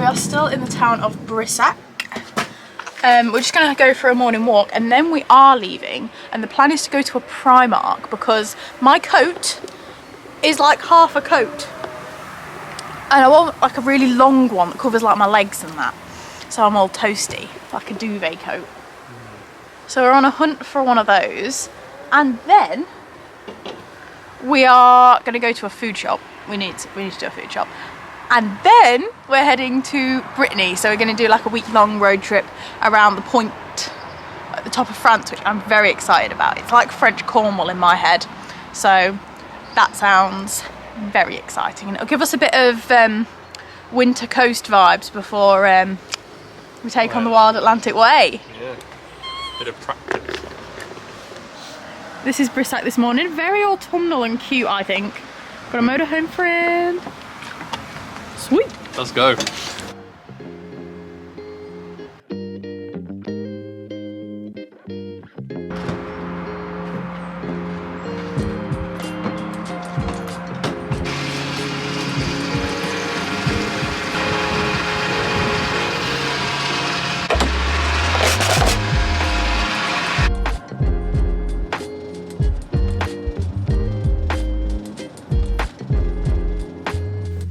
are still in the town of Brissac. We're just going to go for a morning walk and then we are leaving, and the plan is to go to a Primark because my coat is like half a coat and I want like a really long one that covers like my legs and that, so I'm all toasty, like a duvet coat. So we're on a hunt for one of those, and then we are going to go to a food shop. We need to do a food shop. And then we're heading to Brittany. So we're going to do like a week-long road trip around the Pointe at the top of France, which I'm very excited about. It's like French Cornwall in my head. So that sounds very exciting. And it'll give us a bit of winter coast vibes before we take on the wild Atlantic way. Yeah, bit of practice. This is Brissac this morning. Very autumnal and cute, I think. Got a motorhome friend. Sweet. Let's go.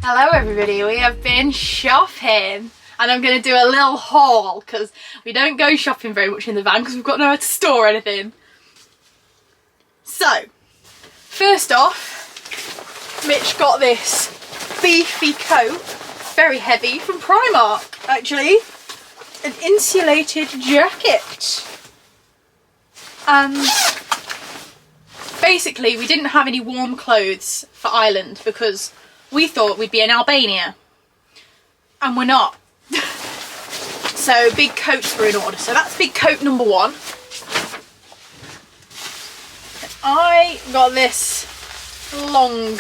Hello everybody, we have been shopping and I'm going to do a little haul because we don't go shopping very much in the van because we've got nowhere to store anything. So, first off, Mitch got this beefy coat, very heavy, from Primark actually, an insulated jacket. And basically we didn't have any warm clothes for Ireland because we thought we'd be in Albania, and we're not. So big coats were in order. So that's big coat number one. And I got this long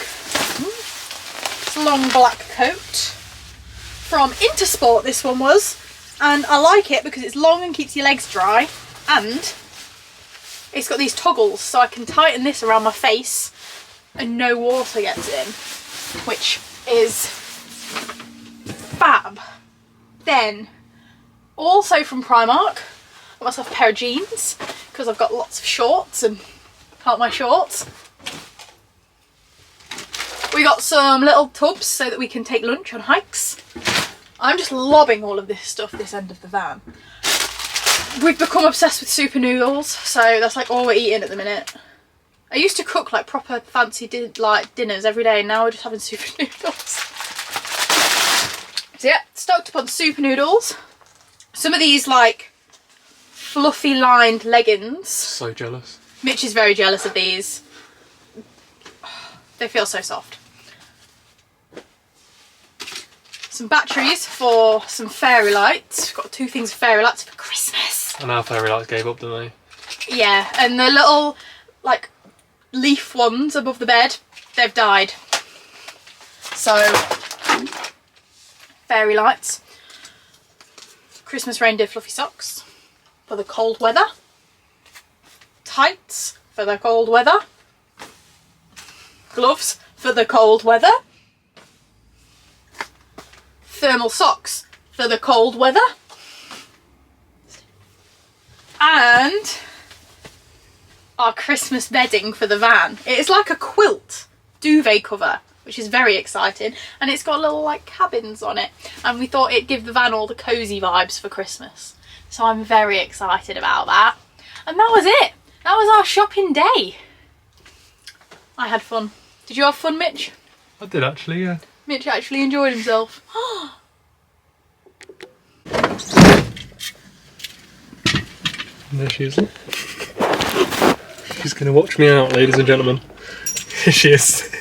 black coat from Intersport, this one was, and I like it because it's long and keeps your legs dry, and it's got these toggles so I can tighten this around my face and no water gets in, which is fab. Then, also from Primark, I got myself a pair of jeans because I've got lots of shorts and can't wear shorts. We got some little tubs so that we can take lunch on hikes. I'm just lobbing all of this stuff this end of the van. We've become obsessed with super noodles, so that's like all we're eating at the minute. I used to cook like proper fancy dinners every day, and now we're just having super noodles. So yeah, stocked up on super noodles. Some of these like fluffy lined leggings. So jealous. Mitch is very jealous of these. They feel so soft. Some batteries for some fairy lights. Got two things of fairy lights for Christmas. And our fairy lights gave up, didn't they? Yeah, and the little like leaf ones above the bed, they've died. So, fairy lights. Christmas reindeer fluffy socks for the cold weather. Tights for the cold weather. Gloves for the cold weather. Thermal socks for the cold weather. And our Christmas bedding for the van. It is like a quilt duvet cover, which is very exciting, and it's got little like cabins on it, and we thought it'd give the van all the cozy vibes for Christmas. So I'm very excited about that. And that was it. That was our shopping day. I had fun. Did you have fun, Mitch? I did actually, yeah. Mitch actually enjoyed himself. There she is. She's going to watch me out, ladies and gentlemen. Here she is.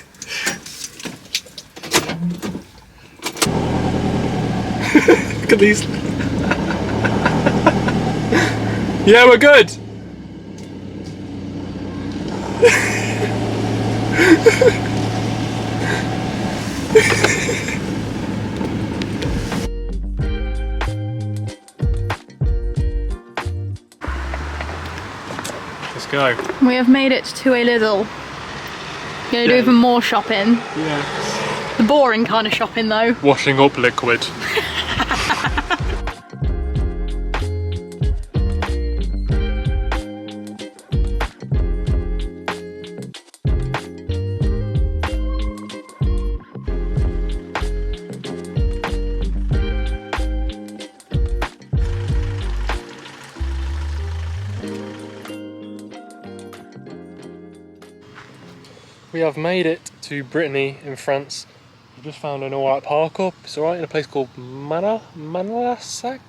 Look at these. Yeah, we're good. Let's go. We have made it to a Lidl. Gonna do even more shopping. Yes. The boring kind of shopping though. Washing up liquid. We have made it to Brittany in France. We've just found an alright park up. It's alright in a place called Manalasac?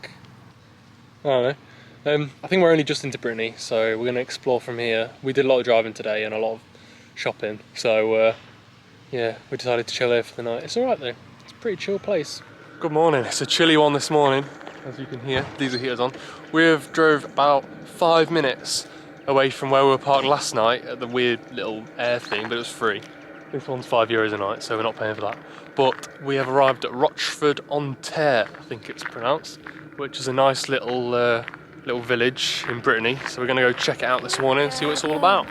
I don't know. I think we're only just into Brittany, so we're going to explore from here. We did a lot of driving today and a lot of shopping, so yeah, we decided to chill here for the night. It's alright though, it's a pretty chill place. Good morning, it's a chilly one this morning, as you can hear. These are heaters on. We have drove about 5 minutes away from where we were parked last night at the weird little air thing, but it was free. This one's €5 a night, so we're not paying for that. But we have arrived at Rochefort-en-Terre, I think it's pronounced, which is a nice little little village in Brittany. So we're going to go check it out this morning and see what it's all about.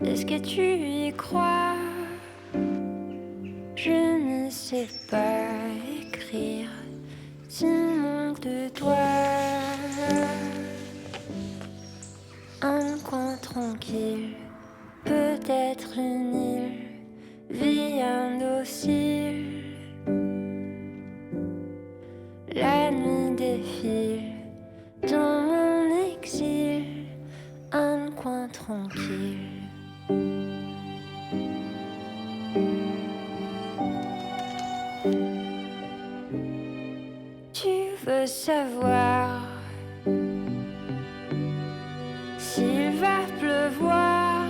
Est-ce que tu y crois? Je ne sais pas écrire, tu manques de toi. Un coin tranquille, peut-être une île, vie indocile. La nuit défile dans mon exil, un coin tranquille. Tu veux savoir s'il va pleuvoir?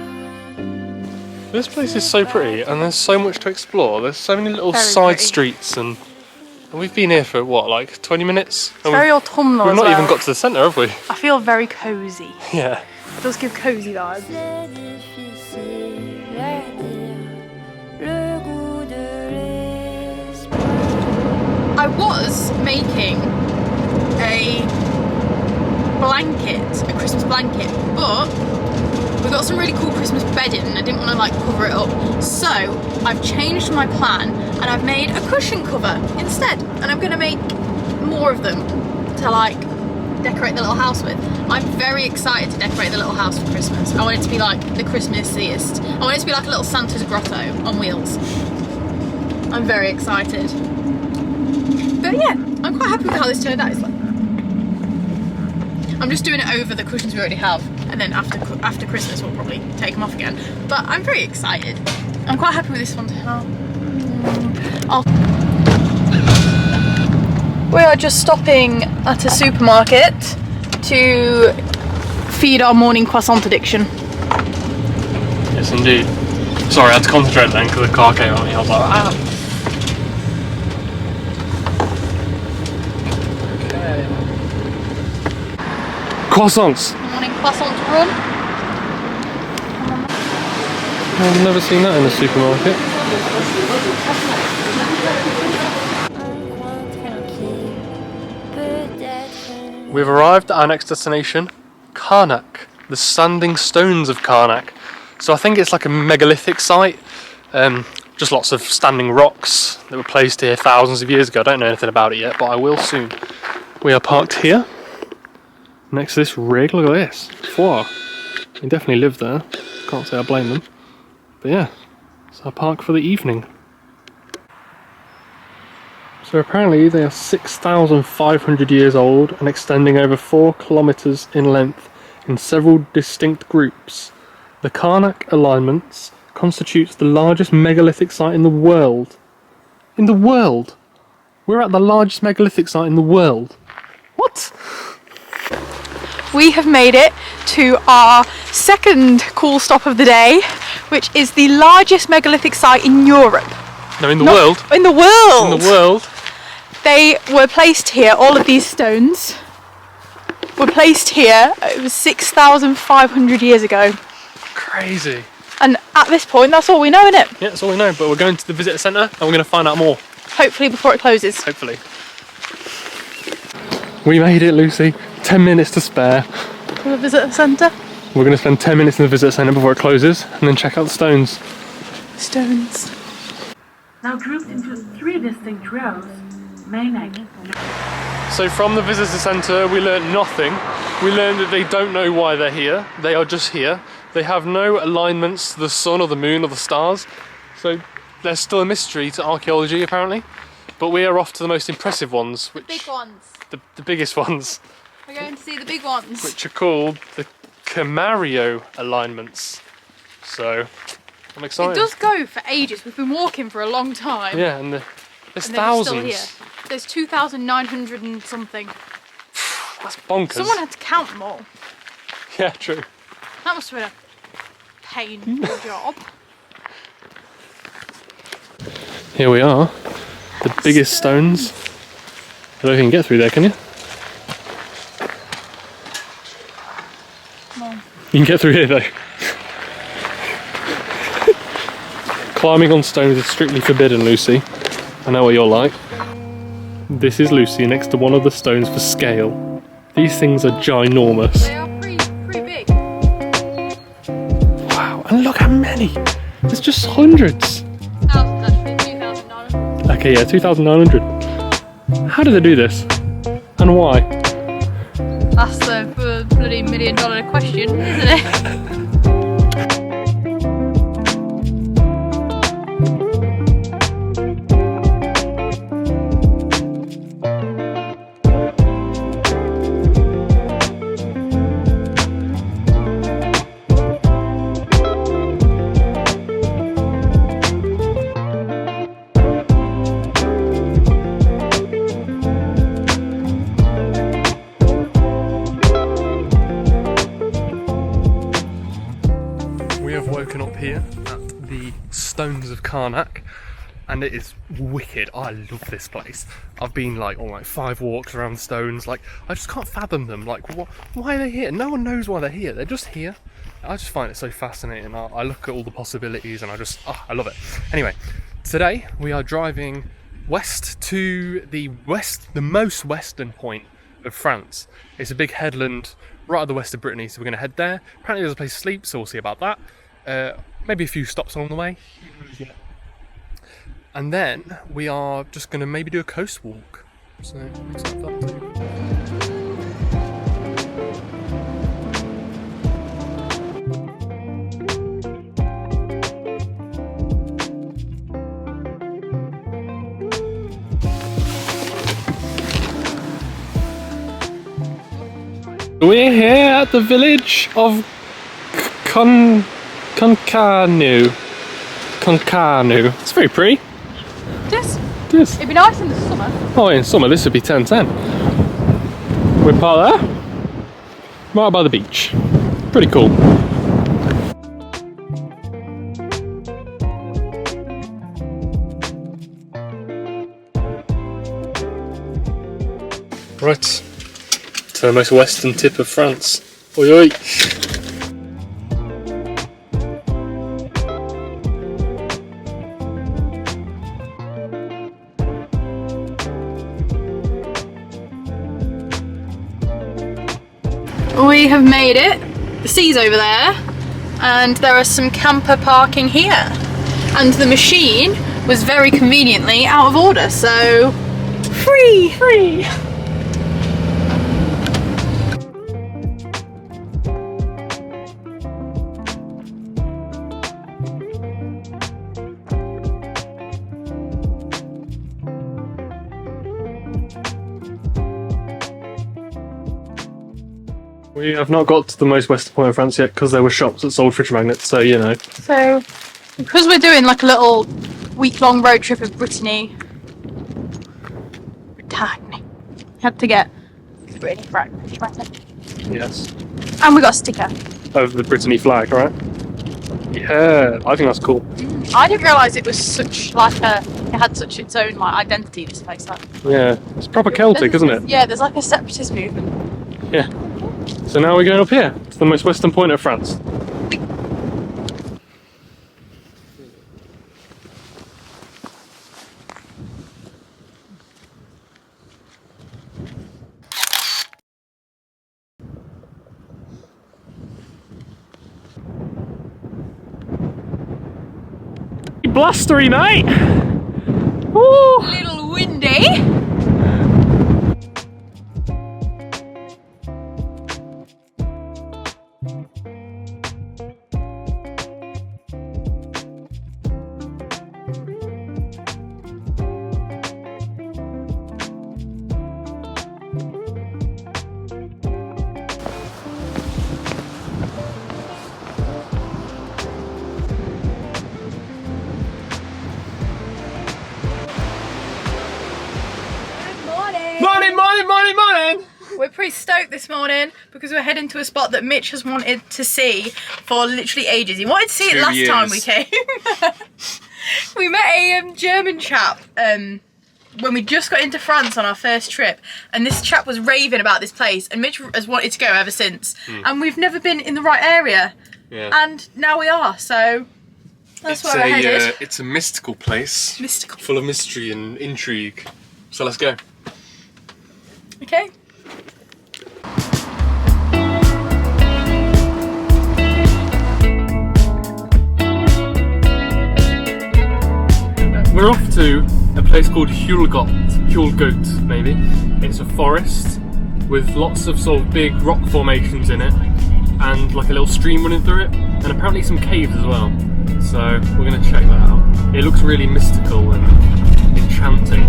This place is so pretty and there's so much to explore. There's so many little Very side pretty. streets and we've been here for what, like 20 minutes? It's very autumnal We've as not well. even got to the centre, have we? I feel very cosy. Yeah. It does give cosy vibes. C'est difficile à dire, le goût de l'espoir. I was making a blanket, a Christmas blanket, but we got some really cool Christmas bedding and I didn't want to like cover it up. So I've changed my plan and I've made a cushion cover instead. And I'm going to make more of them to like decorate the little house with. I'm very excited to decorate the little house for Christmas. I want it to be like the Christmassiest. I want it to be like a little Santa's grotto on wheels. I'm very excited. But yeah, I'm quite happy with how this turned out. It's like, I'm just doing it over the cushions we already have, and then after Christmas we'll probably take them off again. But I'm very excited. I'm quite happy with this one to have. We are just stopping at a supermarket to feed our morning croissant addiction. Yes, indeed. Sorry, I had to concentrate then because the car came on me. I was like, ah. Okay. Croissants. Morning croissant run. I've never seen that in a supermarket. Un coin tranquille, peut-être. We've arrived at our next destination, Carnac, the standing stones of Carnac. So I think it's like a megalithic site, just lots of standing rocks that were placed here thousands of years ago. I don't know anything about it yet, but I will soon. We are parked here, next to this rig. Look at this, wow. They definitely live there, can't say I blame them. But yeah, it's our park for the evening. So apparently they are 6,500 years old and extending over 4 kilometres in length in several distinct groups. The Carnac alignments constitutes the largest megalithic site in the world. In the world? We're at the largest megalithic site in the world. What? We have made it to our second cool stop of the day, which is the largest megalithic site in Europe. No, in the world. In the world! In the world. They were placed here, all of these stones were placed here, it was 6,500 years ago. Crazy. And at this point, that's all we know, innit? Yeah, that's all we know, but we're going to the visitor centre and we're going to find out more. Hopefully before it closes. Hopefully. We made it, Lucy. 10 minutes to spare. To the visitor centre. We're going to spend 10 minutes in the visitor centre before it closes and then check out the stones. Stones. Now grouped into 3 distinct rows, mainland. So from the visitor centre we learned nothing. We learned that they don't know why they're here. They are just here. They have no alignments to the sun or the moon or the stars. So there's still a mystery to archaeology apparently. But we are off to the most impressive ones. Which, Big ones. The biggest ones. We're going to see the big ones. Which are called the Camario alignments. So I'm excited. It does go for ages. We've been walking for a long time. Yeah, and there's And they're thousands. still here. There's 2,900 and something. That's bonkers. Someone had to count them all. Yeah, true. That must have been a painful job. Here we are. The biggest stones. I don't think you can get through there, can you? No. You can get through here though. Climbing on stones is strictly forbidden, Lucy. I know what you're like. This is Lucy next to one of the stones for scale. These things are ginormous. They are pretty big. Wow, and look how many! There's just hundreds. Thousands actually, 2,900. Okay, yeah, 2,900. How do they do this? And why? That's the bloody $1 million question, isn't it? Up here at the stones of Carnac, and it is wicked. I love this place. I've been like on like 5 walks around the stones. Like I just can't fathom them. Like why are they here? No one knows why they're here. They're just here. I just find it so fascinating. I look at all the possibilities and I love it. Anyway, today we are driving west to the most western point of France. It's a big headland right at the west of Brittany, so we're going to head there. Apparently there's a place to sleep, so we'll see about that. Maybe a few stops along the way. Yeah. And then we are just going to maybe do a coast walk. So, excited for that too. We're here at the village of Concarneau. It's very pretty. Yes. It is. It'd be nice in the summer. Oh, in summer this would be 10/10. We're part there, right by the beach. Pretty cool. Right, to the most western tip of France. Oi oi! We have made it. The sea's over there, and there is some camper parking here. And the machine was very conveniently out of order, so free! We have not got to the most western point of France yet because there were shops that sold fridge magnets, so you know. So, because we're doing like a little week-long road trip of Brittany, had to get Brittany fridge magnet. Yes. And we got a sticker. Of the Brittany flag, right? Yeah, I think that's cool. I didn't realise it was such like it had such its own like identity, this place. Like, Yeah, it's proper Celtic, isn't it? Yeah, there's like a separatist movement. Yeah. So now we're going up here to the most western point of France. blustery, mate. Woo. A little windy. Morning! We're pretty stoked this morning because we're heading to a spot that Mitch has wanted to see for literally ages. He wanted to see it last time we came. We met a German chap when we just got into France on our first trip, and this chap was raving about this place, and Mitch has wanted to go ever since. And we've never been in the right area, and now we are, so that's where we're headed. It's a mystical place. Mystical. Full of mystery and intrigue. So let's go. Okay. We're off to a place called Huelgoat maybe. It's a forest with lots of sort of big rock formations in it and like a little stream running through it, and apparently some caves as well. So we're going to check that out. It looks really mystical and enchanting.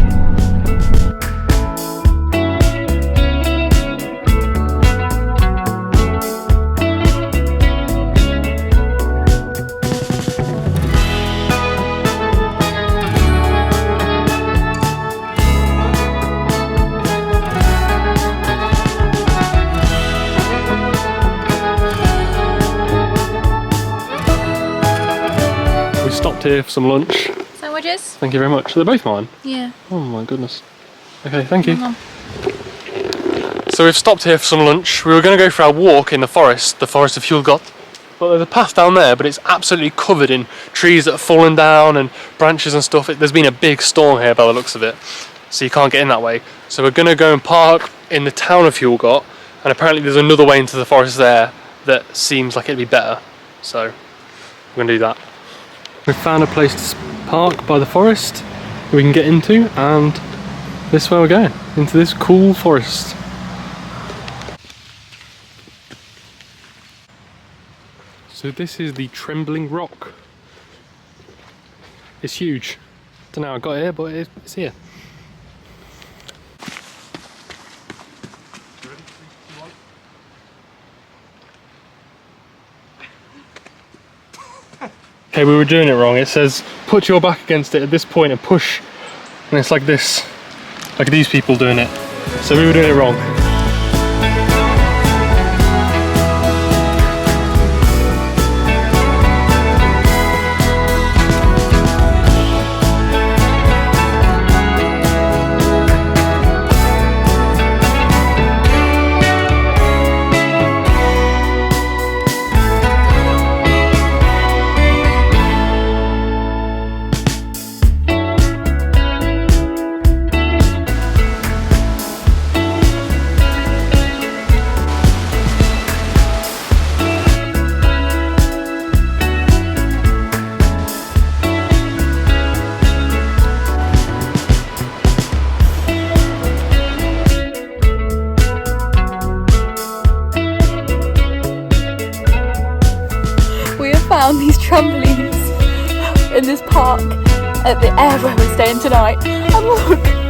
Stopped here for some lunch. Sandwiches? Thank you very much. They're both mine? Yeah. Oh my goodness. Okay, thank you. So we've stopped here for some lunch. We were going to go for our walk in the forest of Huelgoat. But there's a path down there, but it's absolutely covered in trees that have fallen down and branches and stuff. There's been a big storm here by the looks of it, so you can't get in that way. So we're going to go and park in the town of Huelgoat, and apparently there's another way into the forest there that seems like it'd be better. So we're going to do that. We've found a place to park by the forest we can get into, and this is where we're going, into this cool forest. So this is the Trembling Rock. It's huge. Don't know how I got here, but it's here. Okay, we were doing it wrong. It says put your back against it at this point and push, and it's like this, like these people doing it. So we were doing it wrong. Found these trampolines in this park at the air where we're staying tonight, and look,